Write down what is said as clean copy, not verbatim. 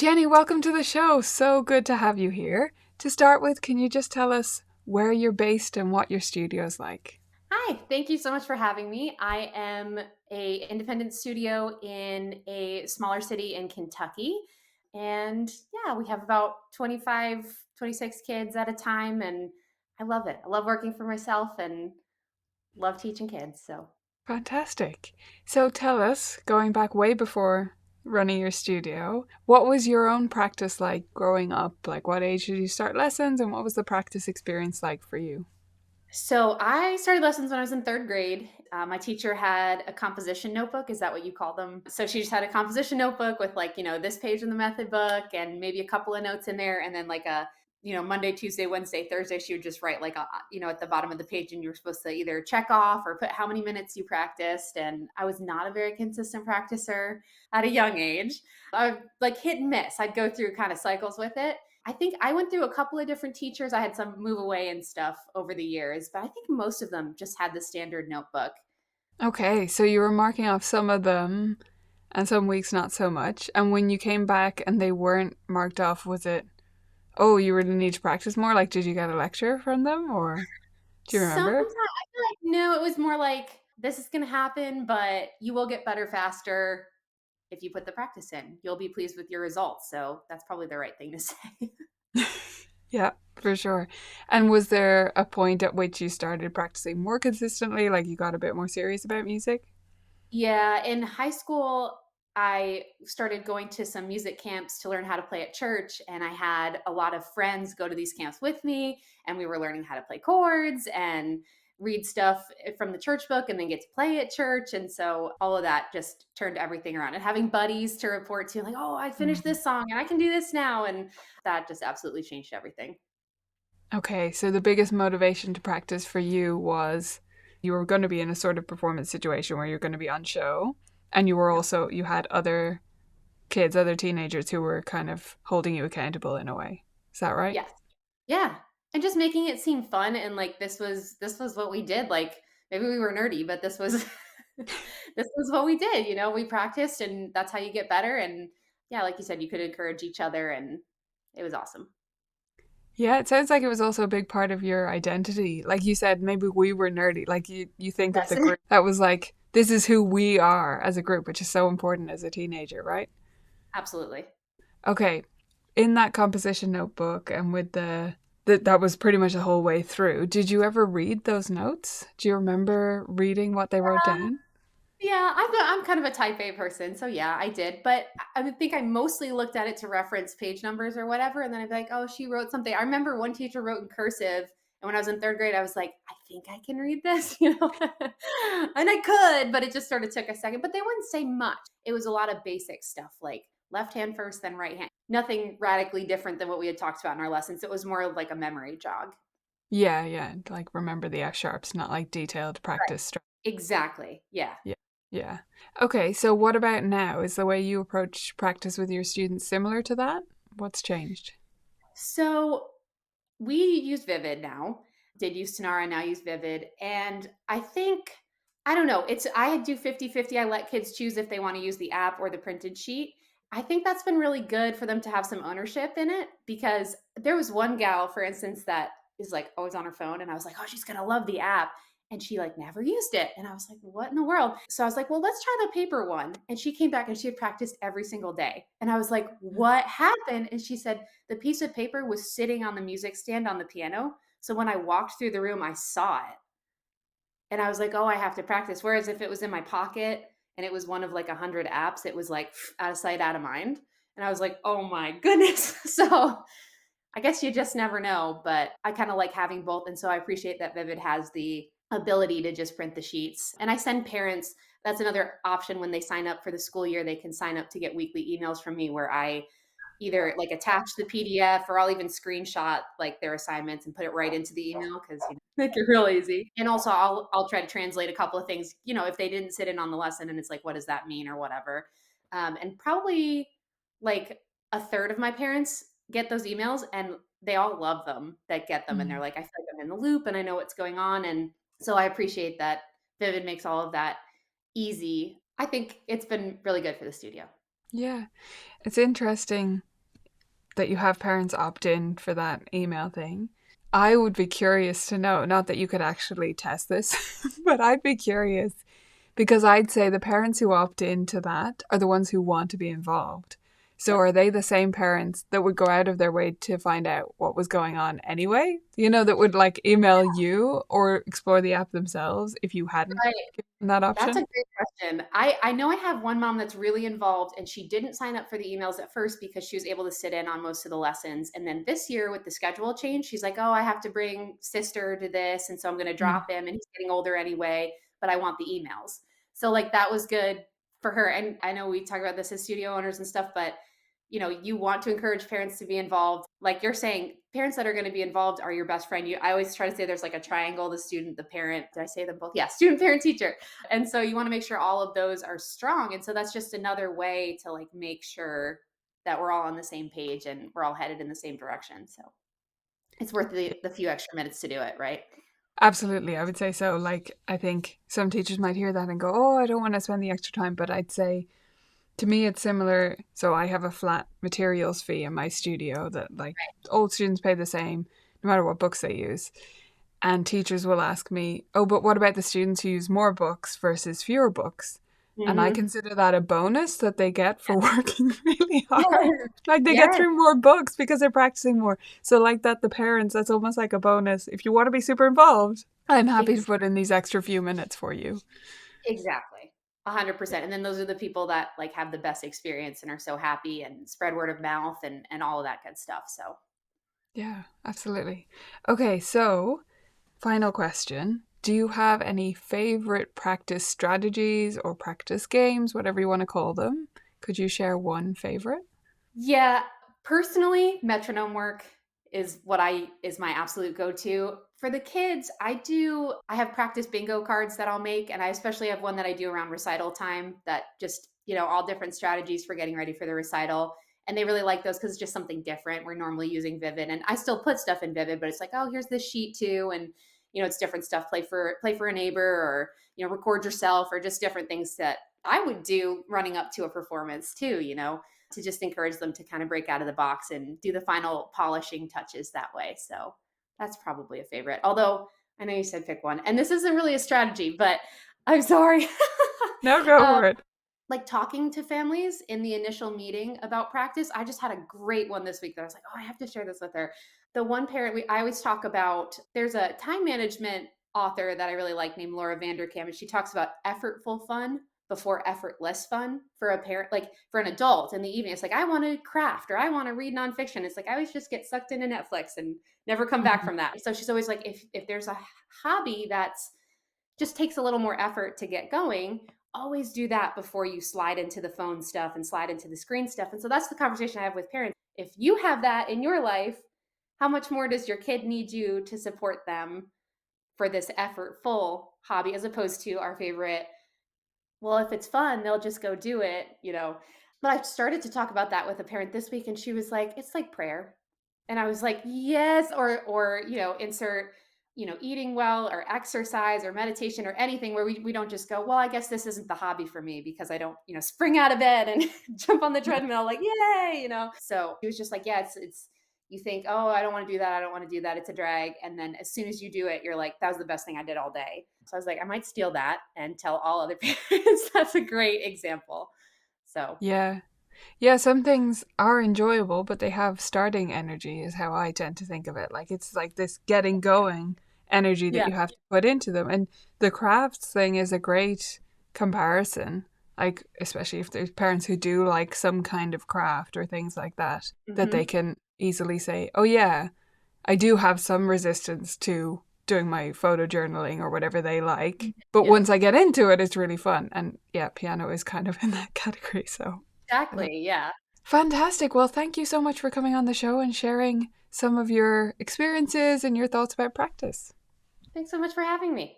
Jenny, welcome to the show. So good to have you here. To start with, can you just tell us where you're based and what your studio's like? Hi, thank you so much for having me. I am a independent studio in a smaller city in Kentucky. And yeah, we have about 25, 26 kids at a time and I love it. I love working for myself and love teaching kids. So Fantastic. So tell us, going back way before running your studio, what was your own practice like growing up? Like, what age did you start lessons and what was the practice experience like for you? So I started lessons when I was in third grade. My teacher had a composition notebook. Is that what you call them? So she just had a composition notebook with this page in the method book and maybe a couple of notes in there, and then Monday, Tuesday, Wednesday, Thursday, she would just write at the bottom of the page, and you were supposed to either check off or put how many minutes you practiced. And I was not a very consistent practicer at a young age. I like hit and miss. I'd go through kind of cycles with it. I think I went through a couple of different teachers. I had some move away and stuff over the years, but I think most of them just had the standard notebook. Okay, so you were marking off some of them and some weeks not so much. And when you came back and they weren't marked off, was it, oh, you really need to practice more? Like, did you get a lecture from them or do you Sometimes remember? I feel like no, it was more like this is going to happen, but you will get better faster if you put the practice in. You'll be pleased with your results. So that's probably the right thing to say. Yeah, for sure. And was there a point at which you started practicing more consistently, like you got a bit more serious about music? Yeah, in high school, I started going to some music camps to learn how to play at church, and I had a lot of friends go to these camps with me, and we were learning how to play chords and read stuff from the church book and then get to play at church. And so all of that just turned everything around. And having buddies to report to, like, oh, I finished Mm. this song and I can do this now. And that just absolutely changed everything. Okay, so the biggest motivation to practice for you was you were going to be in a sort of performance situation where you're going to be on show, and you were Yep. also, you had other kids, other teenagers who were kind of holding you accountable in a way. Is that right? Yes. Yeah, and just making it seem fun and like this was what we did, like, maybe we were nerdy, but this was this was what we did, we practiced and that's how you get better, and yeah, like you said, you could encourage each other and it was awesome. Yeah, it sounds like it was also a big part of your identity. Like you said, maybe we were nerdy. Like you think of Yes. the group that was like, this is who we are as a group, which is so important as a teenager, right? Absolutely. Okay, in that composition notebook and with that was pretty much the whole way through. Did you ever read those notes? Do you remember reading what they wrote down? Yeah, I'm kind of a type A person, so yeah, I did. But I would think I mostly looked at it to reference page numbers or whatever, and then I'd be like, "Oh, she wrote something." I remember one teacher wrote in cursive, and when I was in third grade, I was like, "I think I can read this," and I could, but it just sort of took a second. But they wouldn't say much. It was a lot of basic stuff, like left hand first, then right hand. Nothing radically different than what we had talked about in our lessons. It was more of like a memory jog. Yeah, yeah, like remember the F sharps, not like detailed Right. practice. Exactly. Yeah. Yeah. Yeah. Okay, so what about now? Is the way you approach practice with your students similar to that? What's changed? So we use Vivid now. Did use Sonara, now use Vivid. And I think, I don't know, I do 50-50. I let kids choose if they want to use the app or the printed sheet. I think that's been really good for them to have some ownership in it because there was one gal, for instance, that is like always on her phone. And I was like, oh, she's going to love the app. And she like never used it. And I was like, what in the world? So I was like, well, let's try the paper one. And she came back and she had practiced every single day. And I was like, what happened? And she said, the piece of paper was sitting on the music stand on the piano. So when I walked through the room, I saw it. And I was like, oh, I have to practice. Whereas if it was in my pocket and it was one of like 100 apps, it was like out of sight, out of mind. And I was like, oh my goodness. So I guess you just never know. But I kind of like having both. And so I appreciate that Vivid has the ability to just print the sheets. And I send parents, that's another option when they sign up for the school year, they can sign up to get weekly emails from me where I either like attach the PDF or I'll even screenshot like their assignments and put it right into the email because make it real easy. And also I'll try to translate a couple of things, if they didn't sit in on the lesson and it's like, what does that mean or whatever. And probably like a third of my parents get those emails and they all love them that get them. And they're Mm. like, I feel like I'm in the loop and I know what's going on. And so I appreciate that Vivid makes all of that easy. I think it's been really good for the studio. Yeah, it's interesting. that you have parents opt in for that email thing. I would be curious to know, not that you could actually test this, but I'd be curious because I'd say the parents who opt into that are the ones who want to be involved. So Yep. are they the same parents that would go out of their way to find out what was going on anyway? You know, that would like email you or explore the app themselves if you hadn't Right. given that That's a option? great question. I know I have one mom that's really involved, and she didn't sign up for the emails at first because she was able to sit in on most of the lessons. And then this year with the schedule change, she's like, "Oh, I have to bring sister to this, and so I'm going to Mm. drop him, and he's getting older anyway, but I want the emails." So like that was good for her. And I know we talk about this as studio owners and stuff, but you want to encourage parents to be involved. Like you're saying, parents that are going to be involved are your best friend. I always try to say there's like a triangle: the student, the parent. Did I say them both? Yeah, student, parent, teacher. And so you want to make sure all of those are strong. And so that's just another way to like make sure that we're all on the same page and we're all headed in the same direction. So it's worth the few extra minutes to do it, right? Absolutely, I would say so. Like, I think some teachers might hear that and go, "Oh, I don't want to spend the extra time." But I'd say to me, it's similar. So I have a flat materials fee in my studio that, like, old students pay the same no matter what books they use. And teachers will ask me, "Oh, but what about the students who use more books versus fewer books?" And I Mm-hmm. consider that a bonus that they get for working really hard. Yes. Like they get Yes. through more books because they're practicing more. So, like that, the parents, that's almost like a bonus. If you want to be super involved, I'm happy to Ex- put in these extra few minutes for you. exactly. 100%. And then those are the people that like have the best experience and are so happy and spread word of mouth and all of that good stuff. So Yeah, absolutely. Okay, so final question. Do you have any favorite practice strategies or practice games, whatever you want to call them? Could you share one favorite? yeah, personally, metronome work is my absolute go-to. For the kids, I have practice bingo cards that I'll make, and I especially have one that I do around recital time that just, all different strategies for getting ready for the recital. And they really like those because it's just something different. We're normally using Vivid, and I still put stuff in Vivid, but it's like, oh, here's this sheet too, and it's different stuff. Play for a neighbor, or record yourself, or just different things that I would do running up to a performance too. To just encourage them to kind of break out of the box and do the final polishing touches that way. So that's probably a favorite. Although I know you said pick one, and this isn't really a strategy, but I'm sorry. No, go um, for it. like talking to families in the initial meeting about practice. I just had a great one this week that I was like, oh, I have to share this with her. The one parent I always talk about, there's a time management author that I really like named Laura Vanderkam, and she talks about effortful fun before effortless fun for a parent, like for an adult in the evening. It's like, I want to craft or I want to read nonfiction. It's like, I always just get sucked into Netflix and never come back Mhm. from that. So she's always like, if there's a hobby that's just takes a little more effort to get going, always do that before you slide into the phone stuff and slide into the screen stuff. And so that's the conversation I have with parents. If you have that in your life, how much more does your kid need you to support them for this effortful hobby as opposed to our favorite, well, if it's fun, they'll just go do it. But I started to talk about that with a parent this week, and she was like, it's like prayer. And I was like, yes, or insert, eating well or exercise or meditation or anything where we don't just go, well, I guess this isn't the hobby for me because I don't, spring out of bed and jump on the treadmill like, yay. So he was just like, yeah, it's you think, oh, I don't want to do that. I don't want to do that. It's a drag. And then as soon as you do it, you're like, that was the best thing I did all day. So I was like, I might steal that and tell all other parents that's a great example. So Yeah. Yeah, some things are enjoyable, but they have starting energy, is how I tend to think of it. Like it's like this getting going energy that yeah. you have to put into them. And the crafts thing is a great comparison. Like, especially if there's parents who do like some kind of craft or things like that, that they Hmm. can easily say, oh, yeah, I do have some resistance to doing my photo journaling or whatever they like. But Yeah. once I get into it, it's really fun. And yeah, piano is kind of in that category. So I love. Exactly. Yeah. Fantastic. Well, thank you so much for coming on the show and sharing some of your experiences and your thoughts about practice. Thanks so much for having me.